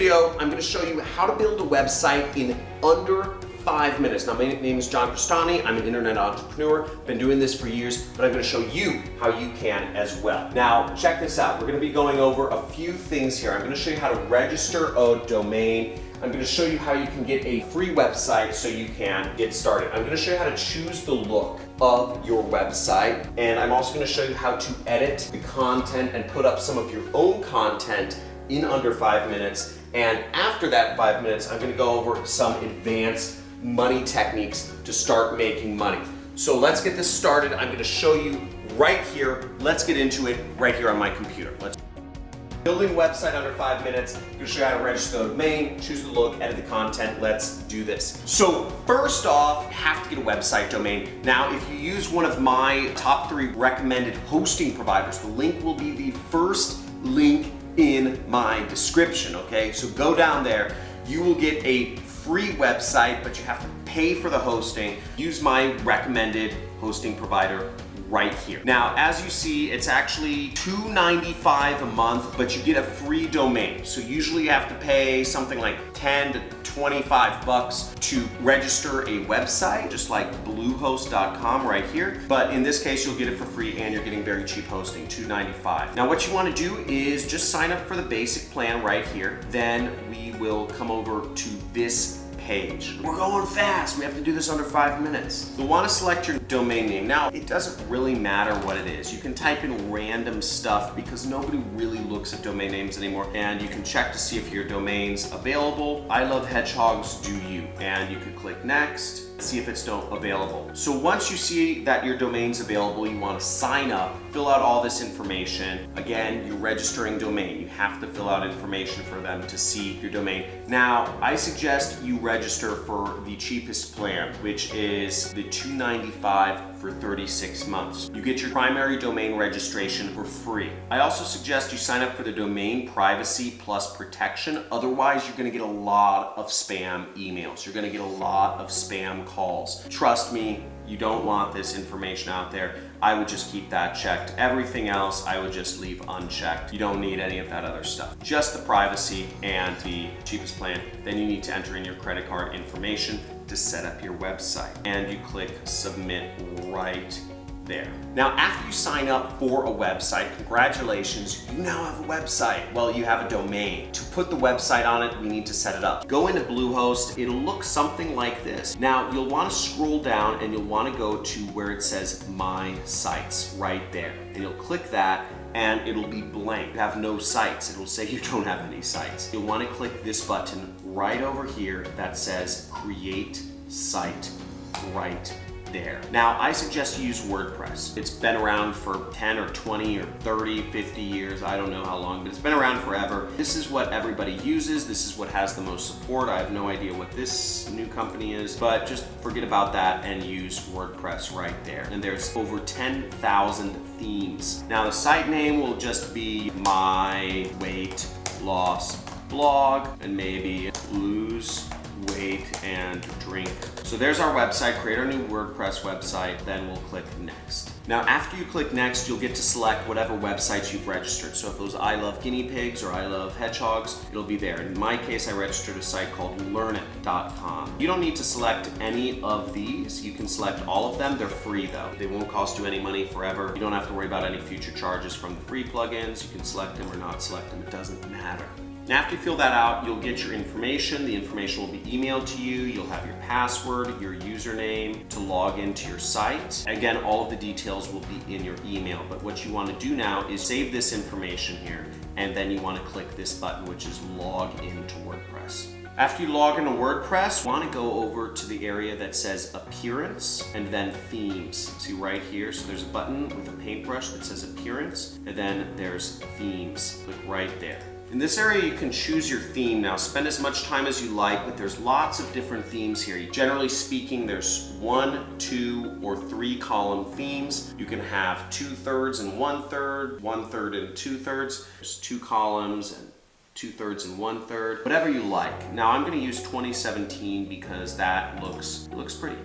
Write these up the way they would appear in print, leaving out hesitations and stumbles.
video, I'm going to show you how to build a website in under 5 minutes. Now, my name is John Cristani. I'm an internet entrepreneur. Been doing this for years, but I'm going to show you how you can as well. Now, check this out. We're going to be going over a few things here. I'm going to show you how to register a domain. I'm going to show you how you can get a free website so you can get started. I'm going to show you how to choose the look of your website, and I'm also going to show you how to edit the content and put up some of your own content in under 5 minutes. And after that 5 minutes, I'm going to go over some advanced money techniques to start making money. So let's get this started. I'm going to show you right here. Let's get into it right here on my computer. Building a website under 5 minutes. I'm going to show you how to register the domain, choose the look, edit the content. Let's do this. So first off, you have to get a website domain. Now, if you use one of my top 3 recommended hosting providers, the link will be the first link in my description, okay? So go down there. You will get a free website, but you have to pay for the hosting. Use my recommended hosting provider right here. Now, as you see, it's actually $2.95 a month, but you get a free domain. So usually you have to pay something like 10 to 25 bucks to register a website, just like bluehost.com right here. But in this case, you'll get it for free and you're getting very cheap hosting, $2.95. Now, what you want to do is just sign up for the basic plan right here. Then we will come over to this page. We're going fast. We have to do this under 5 minutes. You'll want to select your domain name. Now, it doesn't really matter what it is. You can type in random stuff because nobody really looks at domain names anymore. And you can check to see if your domain's available. I love hedgehogs, do you? And you can click next. See if it's still available. So once you see that your domain's available, you want to sign up, fill out all this information. Again, you're registering domain. You have to fill out information for them to see your domain. Now, I suggest you register for the cheapest plan, which is the $2.95 for 36 months. You get your primary domain registration for free. I also suggest you sign up for the domain privacy plus protection. Otherwise, you're going to get a lot of spam emails. You're going to get a lot of spam calls. Trust me, you don't want this information out there. I would just keep that checked. Everything else, I would just leave unchecked. You don't need any of that other stuff. Just the privacy and the cheapest plan. Then you need to enter in your credit card information to set up your website. And you click submit right there. Now, after you sign up for a website, congratulations, you now have a website. Well, you have a domain. To put the website on it, we need to set it up. Go into Bluehost, it'll look something like this. Now, you'll want to scroll down and you'll want to go to where it says My Sites right there. And you'll click that and it'll be blank. You have no sites. It'll say you don't have any sites. You'll want to click this button right over here that says Create Site right there. Now, I suggest you use WordPress. It's been around for 10 or 20 or 30, 50 years. I don't know how long, but it's been around forever. This is what everybody uses. This is what has the most support. I have no idea what this new company is, but just forget about that and use WordPress right there. And there's over 10,000 themes. Now, the site name will just be My Weight Loss Blog and maybe Lose Weight and Drink. So there's our website. Create our new WordPress website, then we'll click next. Now, after you click next, you'll get to select whatever websites you've registered. So if it was I Love Guinea Pigs or I Love Hedgehogs, it'll be there. In my case, I registered a site called learnit.com. You don't need to select any of these. You can select all of them. They're free though. They won't cost you any money forever. You don't have to worry about any future charges from the free plugins. You can select them or not select them. It doesn't matter. After you fill that out, you'll get your information. The information will be emailed to you. You'll have your password, your username to log into your site. Again, all of the details will be in your email, but what you want to do now is save this information here, and then you want to click this button, which is log into WordPress. After you log into WordPress, you want to go over to the area that says Appearance and then Themes. See right here, so there's a button with a paintbrush that says Appearance, and then there's Themes. Click right there. In this area, you can choose your theme. Now, spend as much time as you like, but there's lots of different themes here. Generally speaking, there's 1, 2, or 3 column themes. You can have 2/3 and 1/3, 1/3 and 2/3. There's 2 columns and 2/3 and 1/3, whatever you like. Now, I'm going to use 2017 because that looks pretty.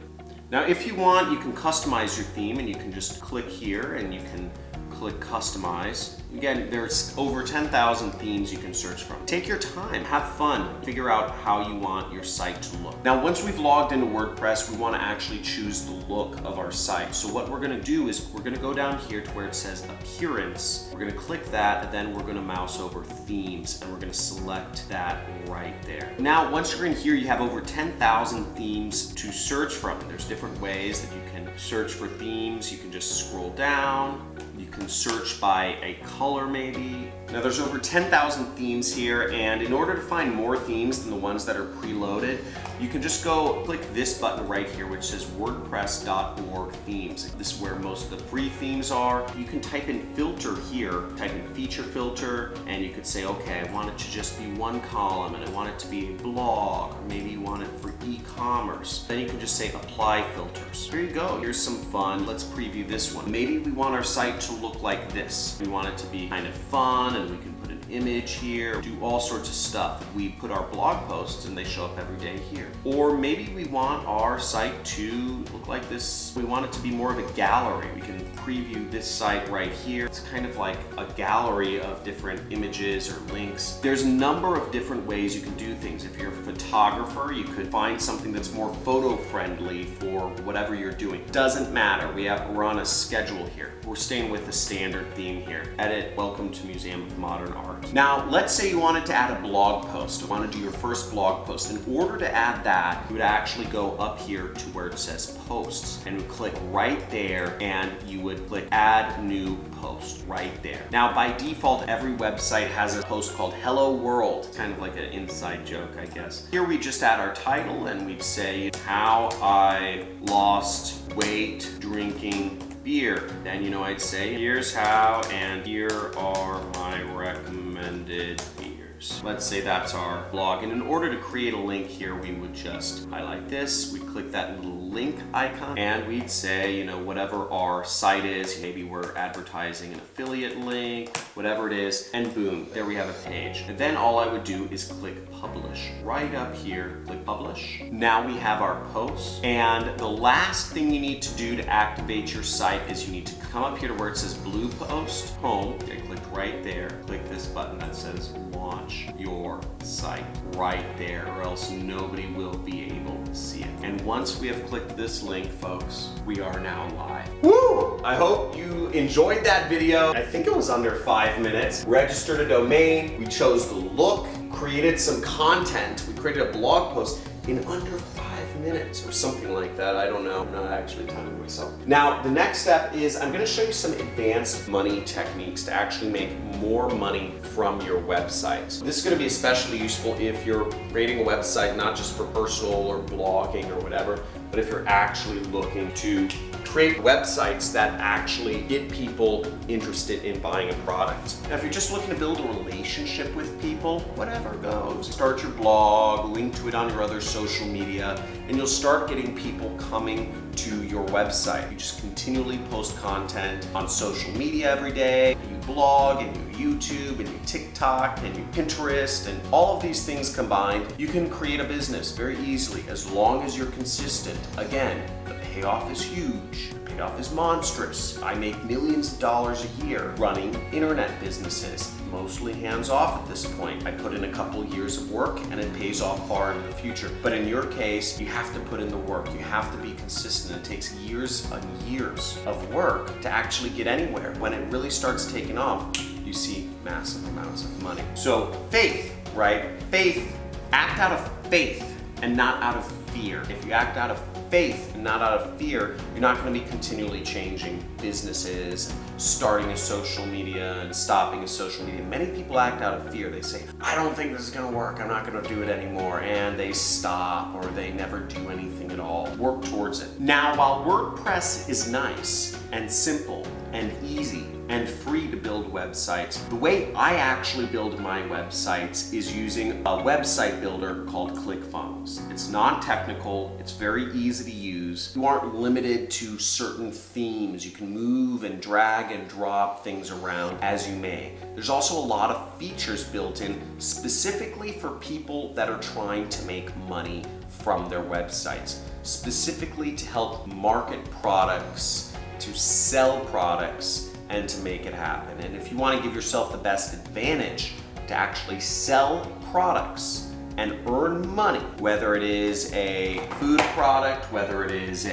Now, if you want, you can customize your theme, and you can just click here and you can click customize. Again, there's over 10,000 themes you can search from. Take your time, have fun, figure out how you want your site to look. Now, once we've logged into WordPress, we want to actually choose the look of our site. So what we're going to do is we're going to go down here to where it says appearance. We're going to click that, and then we're going to mouse over themes, and we're going to select that right there. Now, once you're in here, you have over 10,000 themes to search from. There's different ways that you can search for themes. You can just scroll down. You can search by a color maybe. Now there's over 10,000 themes here, and in order to find more themes than the ones that are preloaded, you can just go click this button right here which says wordpress.org themes. This is where most of the free themes are. You can type in filter here, type in feature filter, and you could say, okay, I want it to just be one column, and I want it to be a blog, or maybe you want it for e-commerce. Then you can just say apply filters. Here you go, here's some fun. Let's preview this one. Maybe we want our site to look like this. We want it to be kind of fun, and we can put an image here, do all sorts of stuff. We put our blog posts and they show up every day here. Or maybe we want our site to look like this. We want it to be more of a gallery. We can preview this site right here. It's kind of like a gallery of different images or links. There's a number of different ways you can do things. If you're a photographer, you could find something that's more photo friendly for whatever you're doing. Doesn't matter. We're on a schedule here. We're staying with the standard theme here. Edit, welcome to Museum of Modern Art. Now, let's say you wanted to add a blog post. You want to do your first blog post. In order to add that, you would actually go up here to where it says posts, and you click right there, and you would click add new post right there. Now, by default, every website has a post called Hello World. It's kind of like an inside joke, I guess. Here we just add our title, and we'd say how I lost weight drinking beer. Then, I'd say, here's how, and here are my recommended beers. Let's say that's our blog. And in order to create a link here, we would just highlight this. We'd click that little link icon, and we'd say, whatever our site is, maybe we're advertising an affiliate link, whatever it is, and boom, there we have a page. And then all I would do is click publish. Right up here, click publish. Now we have our post, and the last thing you need to do to activate your site is you need to come up here to where it says blue post, home. I clicked right there. Click this button that says launch your site right there, or else nobody will be able to see it. And once we have clicked this link, folks, we are now live. Woo! I hope you enjoyed that video. I think it was under 5 minutes. Registered a domain, we chose the look, created some content, we created a blog post in under 5 minutes or something like that. I don't know. I'm not actually timing myself. Now, the next step is I'm going to show you some advanced money techniques to actually make more money from your website. So this is going to be especially useful if you're creating a website not just for personal or blogging or whatever, but if you're actually looking to create websites that actually get people interested in buying a product. Now, if you're just looking to build a relationship with people, whatever goes. Start your blog, link to it on your other social media, and you'll start getting people coming to your website. You just continually post content on social media every day. You blog, and you YouTube, and you TikTok, and you Pinterest, and all of these things combined, you can create a business very easily as long as you're consistent. Again, the payoff is huge. The payoff is monstrous. I make millions of dollars a year running internet businesses, mostly hands-off at this point. I put in a couple years of work and it pays off far into the future. But in your case, you have to put in the work. You have to be consistent. It takes years and years of work to actually get anywhere. When it really starts taking off, you see massive amounts of money. So faith, right? Faith, act out of faith and not out of fear. If you act out of faith and not out of fear, you're not going to be continually changing businesses, and starting a social media and stopping a social media. Many people act out of fear. They say, I don't think this is going to work. I'm not going to do it anymore. And they stop, or they never do anything at all. Work towards it. Now, while WordPress is nice and simple and easy and free to build websites, the way I actually build my websites is using a website builder called ClickFunnels. It's non-technical, it's very easy to use. You aren't limited to certain themes. You can move and drag and drop things around as you may. There's also a lot of features built in specifically for people that are trying to make money from their websites, specifically to help market products, to sell products, and to make it happen. And if you want to give yourself the best advantage to actually sell products and earn money, whether it is a food product, whether it is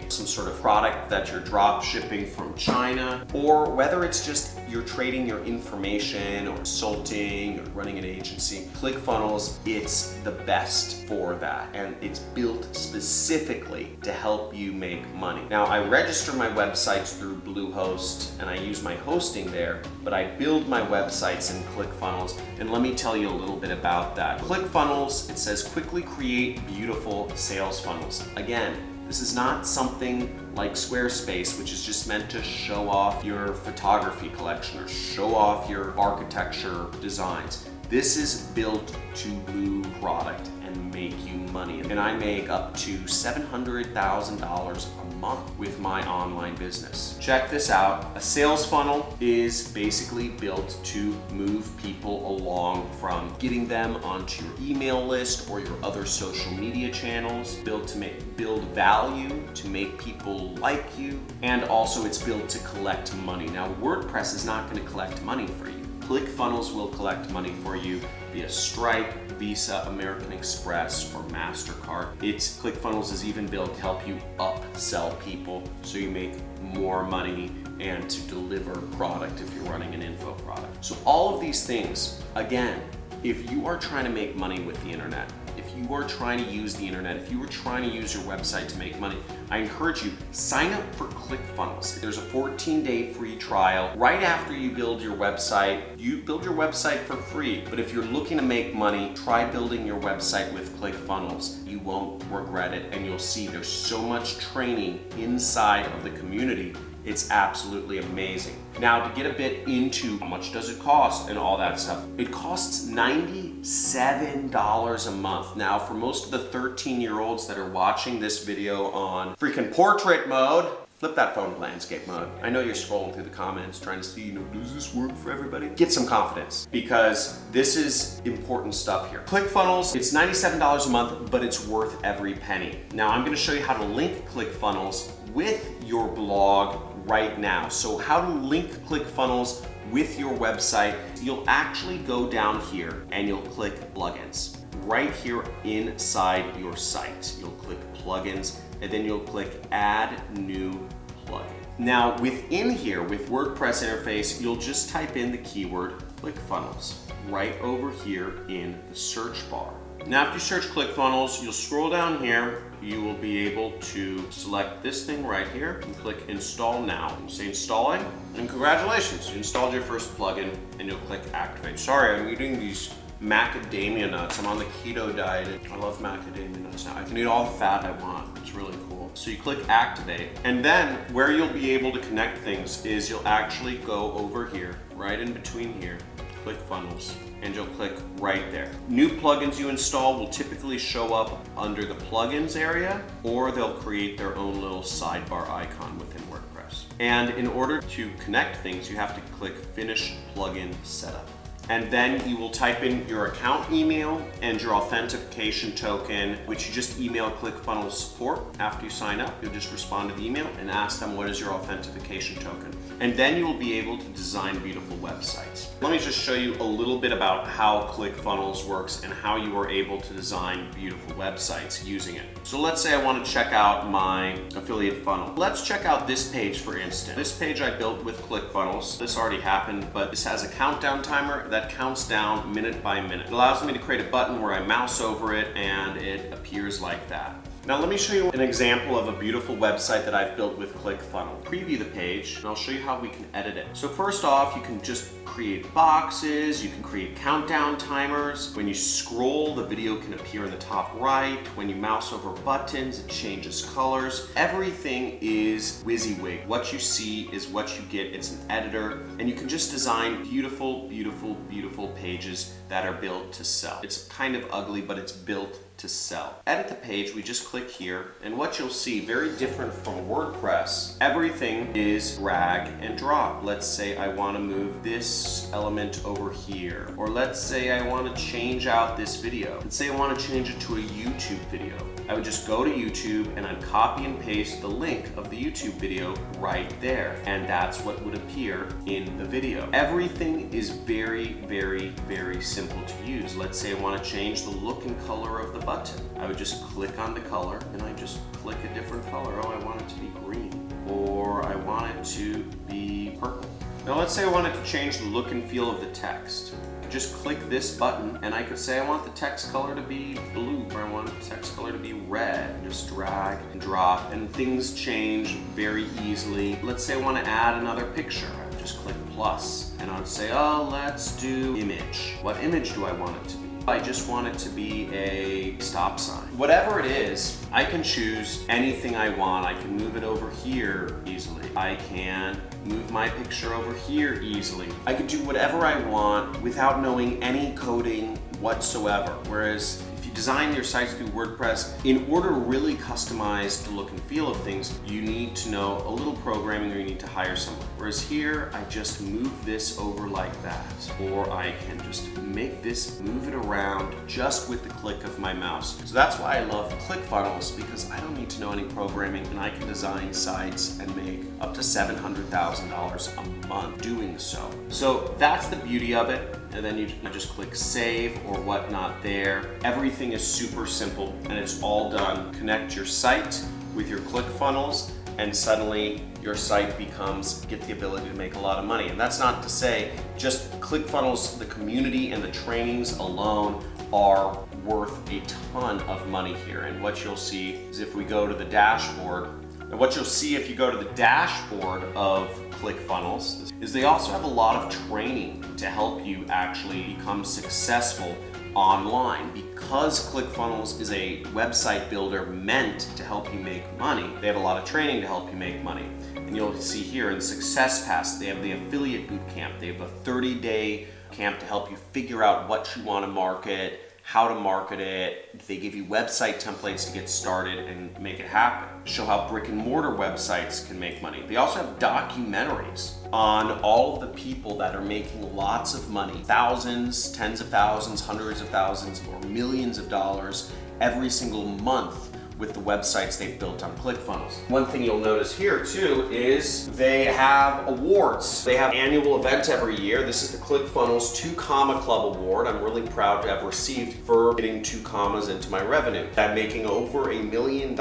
some sort of product that you're drop shipping from China, or whether it's just you're trading your information or consulting or running an agency, ClickFunnels, it's the best for that. And it's built specifically to help you make money. Now, I register my websites through Bluehost and I use my hosting there, but I build my websites in ClickFunnels. And let me tell you a little bit about that. ClickFunnels, it says quickly create beautiful sales funnels. Again, this is not something like Squarespace, which is just meant to show off your photography collection or show off your architecture designs. This is built to do product and make you money. And I make up to $700,000 a month with my online business. Check this out. A sales funnel is basically built to move people along from getting them onto your email list or your other social media channels, built to build value, to make people like you, and also it's built to collect money. Now, WordPress is not going to collect money for you. ClickFunnels will collect money for you via Stripe, Visa, American Express, or MasterCard. ClickFunnels is even built to help you upsell people so you make more money and to deliver product if you're running an info product. So all of these things, again, if you are trying to make money with the internet, if you are trying to use the internet, if you are trying to use your website to make money, I encourage you, sign up for ClickFunnels. There's a 14-day free trial. Right after you build your website, you build your website for free. But if you're looking to make money, try building your website with ClickFunnels. You won't regret it, and you'll see there's so much training inside of the community. It's absolutely amazing. Now, to get a bit into how much does it cost and all that stuff, it costs $97 a month. Now, for most of the 13-year-olds that are watching this video on freaking portrait mode, flip that phone to landscape mode. I know you're scrolling through the comments trying to see, does this work for everybody? Get some confidence, because this is important stuff here. ClickFunnels, it's $97 a month, but it's worth every penny. Now, I'm gonna show you how to link ClickFunnels with your blog right now. So how to link ClickFunnels with your website, you'll actually go down here and you'll click plugins. Right here inside your site, you'll click plugins and then you'll click add new plugin. Now within here, with WordPress interface, you'll just type in the keyword ClickFunnels right over here in the search bar. Now after you search ClickFunnels, you'll scroll down here. You will be able to select this thing right here and click install now. You say installing, and congratulations, you installed your first plugin, and you'll click activate. Sorry, I'm eating these macadamia nuts. I'm on the keto diet. I love macadamia nuts now. I can eat all the fat I want. It's really cool. So you click activate, and then where you'll be able to connect things is you'll actually go over here, right in between here, ClickFunnels, and you'll click right there. New plugins you install will typically show up under the plugins area, or they'll create their own little sidebar icon within WordPress. And in order to connect things, you have to click Finish Plugin Setup. And then you will type in your account email and your authentication token, which you just email ClickFunnels support. After you sign up, you'll just respond to the email and ask them what is your authentication token. And then you will be able to design beautiful websites. Let me just show you a little bit about how ClickFunnels works and how you are able to design beautiful websites using it. So let's say I want to check out my affiliate funnel. Let's check out this page, for instance. This page I built with ClickFunnels. This already happened, but this has a countdown timer that counts down minute by minute. It allows me to create a button where I mouse over it and it appears like that. Now let me show you an example of a beautiful website that I've built with ClickFunnels. Preview the page and I'll show you how we can edit it. So first off, you can just create boxes, you can create countdown timers. When you scroll, the video can appear in the top right. When you mouse over buttons, it changes colors. Everything is WYSIWYG. What you see is what you get. It's an editor, and you can just design beautiful, beautiful, beautiful pages that are built to sell. It's kind of ugly, but it's built to sell. Edit the page, we just click here, and what you'll see, very different from WordPress, everything is drag and drop. Let's say I want to move this element over here, or let's say I want to change out this video. Let's say I want to change it to a YouTube video. I would just go to YouTube and I'd copy and paste the link of the YouTube video right there, and that's what would appear in the video. Everything is very, very, very simple to use. Let's say I want to change the look and color of the button. I would just click on the color and I just click a different color. Oh, I want it to be green, or I want it to be purple. Now let's say I wanted to change the look and feel of the text. Just click this button and I could say I want the text color to be blue, or I want the text color to be red. Just drag and drop and things change very easily. Let's say I want to add another picture. I would just click plus and I would say, oh, let's do image. What image do I want it to be? I just want it to be a stop sign. Whatever it is, I can choose anything I want. I can move it over here easily. I can move my picture over here easily. I could do whatever I want without knowing any coding whatsoever. Whereas if you design your sites through WordPress, in order to really customize the look and feel of things, you need to know a little programming, or you need to hire someone. Whereas here, I just move this over like that, or I can just make this move it around just with the click of my mouse. So that's why I love ClickFunnels, because I don't need to know any programming and I can design sites and make up to $700,000 a month doing so. So that's the beauty of it. And then you just click save or whatnot there. Everything is super simple and it's all done. Connect your site with your ClickFunnels and suddenly your site get the ability to make a lot of money. And that's not to say just ClickFunnels, the community and the trainings alone are worth a ton of money here. And what you'll see is if we go to the dashboard, and what you'll see if you go to the dashboard of ClickFunnels is they also have a lot of training to help you actually become successful online. Because ClickFunnels is a website builder meant to help you make money, they have a lot of training to help you make money. And you'll see here in Success Pass, they have the affiliate bootcamp. They have a 30-day camp to help you figure out what you want to market, how to market it. They give you website templates to get started and make it happen. Show how brick and mortar websites can make money. They also have documentaries on all of the people that are making lots of money, thousands, tens of thousands, hundreds of thousands, or millions of dollars every single month with the websites they've built on ClickFunnels. One thing you'll notice here too is they have awards. They have annual events every year. This is the ClickFunnels 2 Comma Club Award. I'm really proud to have received for getting 2 commas into my revenue. I'm making over $1 million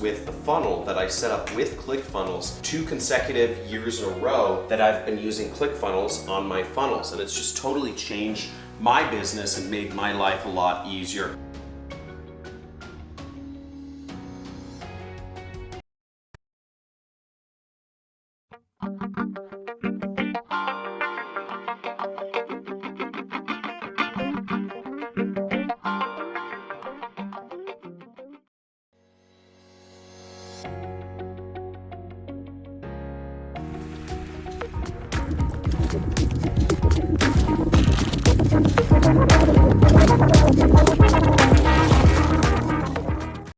with the funnel that I set up with ClickFunnels 2 consecutive years in a row that I've been using ClickFunnels on my funnels. And it's just totally changed my business and made my life a lot easier.